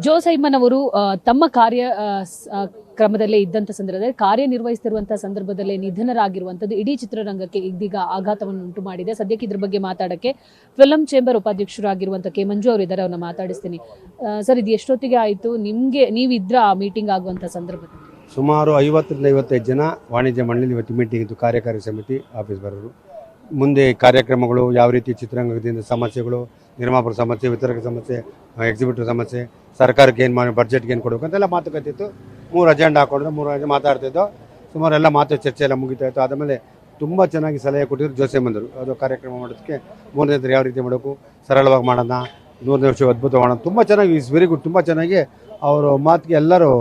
ಜೋ Simon ಅವರು ತಮ್ಮ ಕ್ರಮದಲ್ಲೇ ಇದ್ದಂಥ ಸಂದರ್ಭದಲ್ಲಿ ಕಾರ್ಯನಿರ್ವಹಿಸುತ್ತಿರುವಂತಹ ಸಂದರ್ಭದಲ್ಲೇ ನಿಧನರಾಗಿರುವಂಥದ್ದು ಇಡೀ ಚಿತ್ರರಂಗಕ್ಕೆ ಇದೀಗ ಆಘಾತವನ್ನು ಉಂಟು ಮಾಡಿದೆ. ಸದ್ಯಕ್ಕೆ ಇದ್ರ ಬಗ್ಗೆ ಮಾತಾಡಕ್ಕೆ ಫಿಲಂ ಚೇಂಬರ್ ಉಪಾಧ್ಯಕ್ಷರಾಗಿರುವಂಥ ಕೆ ಮಂಜು ಅವರು ಇದ್ದಾರೆ, ಅವ್ರನ್ನ ಮಾತಾಡಿಸ್ತೀನಿ. ಸರ್, ಇದು ಎಷ್ಟೊತ್ತಿಗೆ ಆಯಿತು? ನೀವಿದ್ರ ಆ ಮೀಟಿಂಗ್ ಆಗುವಂಥ ಸಂದರ್ಭದಲ್ಲಿ? ಸುಮಾರು 50ರಿಂದ 55 ಜನ ವಾಣಿಜ್ಯ ಮಂಡಳಿ ಇವತ್ತು ಮೀಟಿಂಗ್ ಇದ್ದು, ಕಾರ್ಯಕಾರಿ ಸಮಿತಿ ಆಫೀಸ್ ಬರೋರು. ಮುಂದೆ ಕಾರ್ಯಕ್ರಮಗಳು ಯಾವ ರೀತಿ, ಚಿತ್ರರಂಗದಿಂದ ಸಮಸ್ಯೆಗಳು, ನಿರ್ಮಾಪಕ ಸಮಸ್ಯೆ, ವಿತರಕ ಸಮಸ್ಯೆ, ಎಕ್ಸಿಬಿಟರ್ ಸಮಸ್ಯೆ, ಸರ್ಕಾರಕ್ಕೆ ಏನು ಮಾಡಿ, ಬಡ್ಜೆಟ್ಗೆ ಏನು ಕೊಡಬೇಕು ಅಂತೆಲ್ಲ ಮಾತುಕತೆ ಇತ್ತು. 3 ಅಜೆಂಡಾ ಹಾಕೊಂಡಿದ್ದು 3 ಅಜೆಂಡಾ ಮಾತಾಡ್ತಿದ್ದೋ. ಸುಮಾರು ಎಲ್ಲ ಚರ್ಚೆ ಎಲ್ಲ ಮುಗಿತಾ ಇತ್ತು. ಆದಮೇಲೆ ತುಂಬ ಚೆನ್ನಾಗಿ ಸಲಹೆ ಕೊಟ್ಟಿದ್ರು ಜೋಸೆ ಬಂದರು. ಅದು ಕಾರ್ಯಕ್ರಮ ಮಾಡೋದಕ್ಕೆ 3ನೇ ದಿನ ಯಾವ ರೀತಿ ಮಾಡಬೇಕು, ಸರಳವಾಗಿ ಮಾಡೋಣ, 100ನೇ ವರ್ಷ ಅದ್ಭುತ ಮಾಡೋಣ, ತುಂಬ ಚೆನ್ನಾಗಿ, ಇಸ್ ವೆರಿ ಗುಡ್, ತುಂಬ ಚೆನ್ನಾಗಿ ಅವರು ಮಾತಿಗೆ ಎಲ್ಲರೂ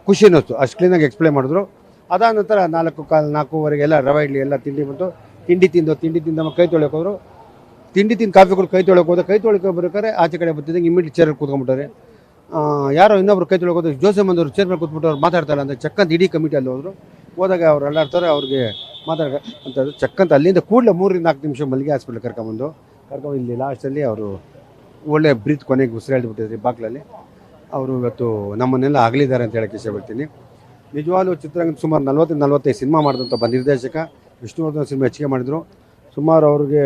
ಖುಷಿ ಅನ್ನಿಸ್ತು. ಅಷ್ಟು ಕ್ಲೀನಾಗಿ ಎಕ್ಸ್ಪ್ಲೇನ್ ಮಾಡಿದ್ರು. ಅದಾದ ನಂತರ 4:15 ಎಲ್ಲ ರವೆ ಇಡ್ಲಿ ಎಲ್ಲ ತಿಂಡಿ ಬಂತು. ತಿಂಡಿ ತಿಂದ ಕೈ ತೊಳೆಯೋಕೆ ಹೋದ್ರು. ತಿಂಡಿ ತಿಂದು ಕಾಫಿ ಕೊಟ್ಟು ಕೈ ತೊಳೆಯೋಕೆ ಹೋದ. ಕೈ ತೊಳೆಯೋಕೆ ಬರ್ಬೇಕಾದ್ರೆ ಆಚೆ ಕಡೆ ಬರ್ತಿದ್ದಂಗೆ ಇಮಿಡಿಯೇಟ್ ಚೇರಲ್ಲಿ ಕೂತ್ಕೊಂಡ್ಬಿಟ್ಟಾರೆ. ಯಾರೋ ಇನ್ನೊಬ್ರು ಕೈ ತೊಳೆಯೋಕೆ ಹೋದ್ರು. ಜೋಸೆ ಬಂದವರು ಚೇರ್ ಮೇಲೆ ಕೂತ್ಬಿಟ್ಟು ಅವ್ರು ಮಾತಾಡ್ತಾರೆ ಅಂತ ಚಕ್ಕಂತ ಇಡೀ ಕಮಿಟಿಯಲ್ಲಿ ಹೋದರು. ಹೋದಾಗ ಅವ್ರು ಅಲ್ಲಾಡ್ತಾರೆ. ಅವ್ರಿಗೆ ಅಂತ ಚಕ್ಕಂತ ಅಲ್ಲಿಂದ ಕೂಡಲೇ 3-4 ನಿಮಿಷ ಮಲ್ಲಿಗೆ ಹಾಸ್ಪಿಟ್ಲ್ ಕರ್ಕೊಂಬಂದು ಇಲ್ಲಿ ಲಾಸ್ಟಲ್ಲಿ ಅವರು ಒಳ್ಳೆ ಬ್ರೀತ್ ಕೊನೆಗೆ ಉಸಿರಾಡ್ಬಿಟ್ಟಿದ್ರಿ ಬಾಗ್ಲಲ್ಲಿ. ಅವರು ಇವತ್ತು ನಮ್ಮನ್ನೆಲ್ಲ ಆಗಲಿದ್ದಾರೆ ಅಂತ ಹೇಳಕ್ಕೆ ಇಷ್ಟಪಡ್ತೀನಿ. ನಿಜವಾಗ್ಲೂ ಚಿತ್ರರಂಗದ ಸುಮಾರು 40-45 ಸಿನಿಮಾ ಮಾಡಿದಂಥ ಒಬ್ಬ ನಿರ್ದೇಶಕ. ವಿಷ್ಣುವರ್ಧನ್ ಸಿನಿಮಾ ಹೆಚ್ಚಿಗೆ ಮಾಡಿದರು. ಸುಮಾರು ಅವ್ರಿಗೆ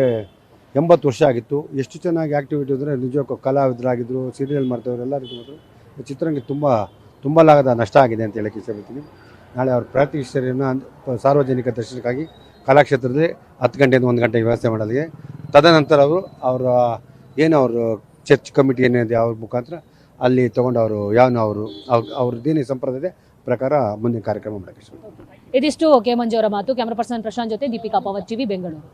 80 ವರ್ಷ ಆಗಿತ್ತು. ಎಷ್ಟು ಚೆನ್ನಾಗಿ ಆ್ಯಕ್ಟಿವಿಟಿ ಅಂದರೆ ನಿಜಕ್ಕೂ ಕಲಾವಿದರಾಗಿದ್ದರು, ಸೀರಿಯಲ್ ಮಾಡ್ತವ್ರು, ಎಲ್ಲ ರೀತಿ ಮಾಡಿದ್ರು. ಚಿತ್ರರಂಗಕ್ಕೆ ತುಂಬಲಾಗದ ನಷ್ಟ ಆಗಿದೆ ಅಂತ ಹೇಳಕ್ಕೆ ಇಷ್ಟಪಡ್ತೀನಿ. ನಾಳೆ ಅವ್ರ ಪ್ರತಿಷ್ಠೆಯನ್ನು ಸಾರ್ವಜನಿಕ ದರ್ಶನಕ್ಕಾಗಿ ಕಲಾಕ್ಷೇತ್ರದಲ್ಲಿ 10 ಗಂಟೆಯಿಂದ 1 ಗಂಟೆಗೆ ವ್ಯವಸ್ಥೆ ಮಾಡೋದಿಗೆ. ತದನಂತರ ಅವರು ಚರ್ಚ್ ಕಮಿಟಿ ಏನಿದೆ ಅವ್ರ ಮುಖಾಂತರ ಅಲ್ಲಿ ತೊಗೊಂಡು ಅವ್ರದ್ದೇನೇ ಸಂಪ್ರದಾಯದ ಪ್ರಕಾರ ಮುಂದಿನ ಕಾರ್ಯಕ್ರಮ ಮಾಡೋಕ್ಕೆ ಇಷ್ಟಪಡ್ತೀನಿ. ಇದಿಷ್ಟು ಕೆ ಮಂಜು ಅವರ ಮಾತು. ಕ್ಯಾಮರಾ ಪರ್ಸನ್ ಪ್ರಶಾಂತ್ ಜೊತೆ ದೀಪಿಕಾ ಪವರ್, ಟಿವಿ ಬೆಂಗಳೂರು.